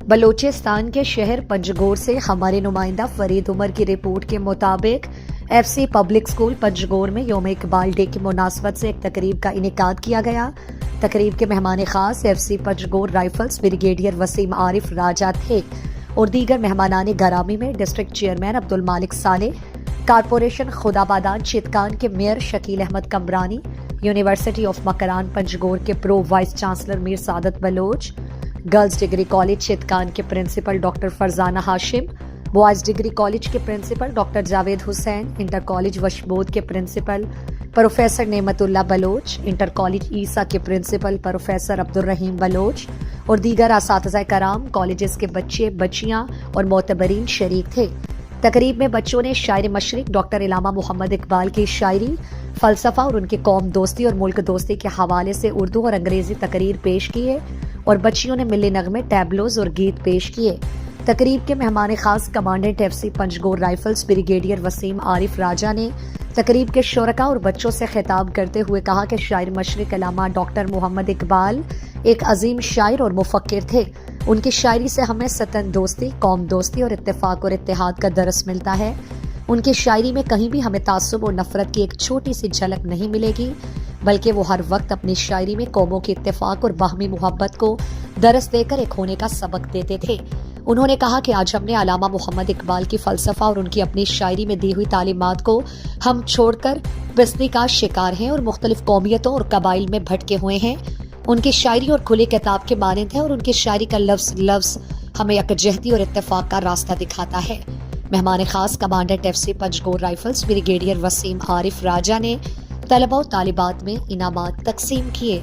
بلوچستان کے شہر پنجگور سے ہمارے نمائندہ فرید عمر کی رپورٹ کے مطابق F C public school Panjgur میں یوم اقبال ڈے کی مناسبت سے ایک تقریب کا انعقاد کیا گیا۔ تقریب کے مہمان خاص F C Panjgur rifles brigadier Waseem Arif Raja تھے اور دیگر مہمانان گرامی میں district chairman Abdul Malik Saleh, corporation Khudabadan Chitkan کے mayor Shakeel Ahmed Kamrani, university of Makran Panjgur کے pro vice chancellor Mir Saadat Baloch, girls degree college Chitkan کے principal doctor Farzana Hashim, boys degree college کے principal doctor Javed Hussain, inter college Washbod کے principal professor Nematullah Baloch, inter college عیسیٰ کے پرنسپل پروفیسر عبدالرحیم بلوچ اور دیگر اساتذہ کرام، کالجز کے بچے بچیاں اور معتبرین شریک تھے۔ تقریب میں بچوں نے شاعر مشرق ڈاکٹر علامہ محمد اقبال کی شاعری، فلسفہ اور ان کی قوم دوستی اور ملک دوستی کے حوالے سے اردو اور انگریزی تقریر پیش کیے اور بچیوں نے ملی نغمے، ٹیبلوز اور گیت پیش کیے۔ تقریب کے مہمان خاص commandant F C Panjgur rifles brigadier Waseem Arif Raja نے تقریب کے شرکاء اور بچوں سے خطاب کرتے ہوئے کہا کہ شاعر مشرق علامہ ڈاکٹر محمد اقبال ایک عظیم شاعر اور مفکر تھے۔ ان کی شاعری سے ہمیں سطن دوستی، قوم دوستی اور اتفاق اور اتحاد کا درس ملتا ہے۔ ان کی شاعری میں کہیں بھی ہمیں تعصب اور نفرت کی ایک چھوٹی سی جھلک نہیں ملے گی، بلکہ وہ ہر وقت اپنی شاعری میں قوموں کی اتفاق اور باہمی محبت کو درس دے کر ایک ہونے کا سبق دیتے تھے۔ انہوں نے کہا کہ آج ہم نے علامہ محمد اقبال کی فلسفہ اور ان کی اپنی شاعری میں دی ہوئی تعلیمات کو ہم چھوڑ کر بستی کا شکار ہیں اور مختلف قومیتوں اور قبائل میں بھٹکے ہوئے ہیں۔ ان کی شاعری اور کھلی کتاب کے مانند ہے اور ان کی شاعری کا لفظ لفظ ہمیں یکجہتی اور اتفاق کا راستہ دکھاتا ہے۔ مہمان خاص commandant F C Panjgur rifles brigadier Waseem Arif Raja نے طلباء و طالبات میں انعامات تقسیم کیے۔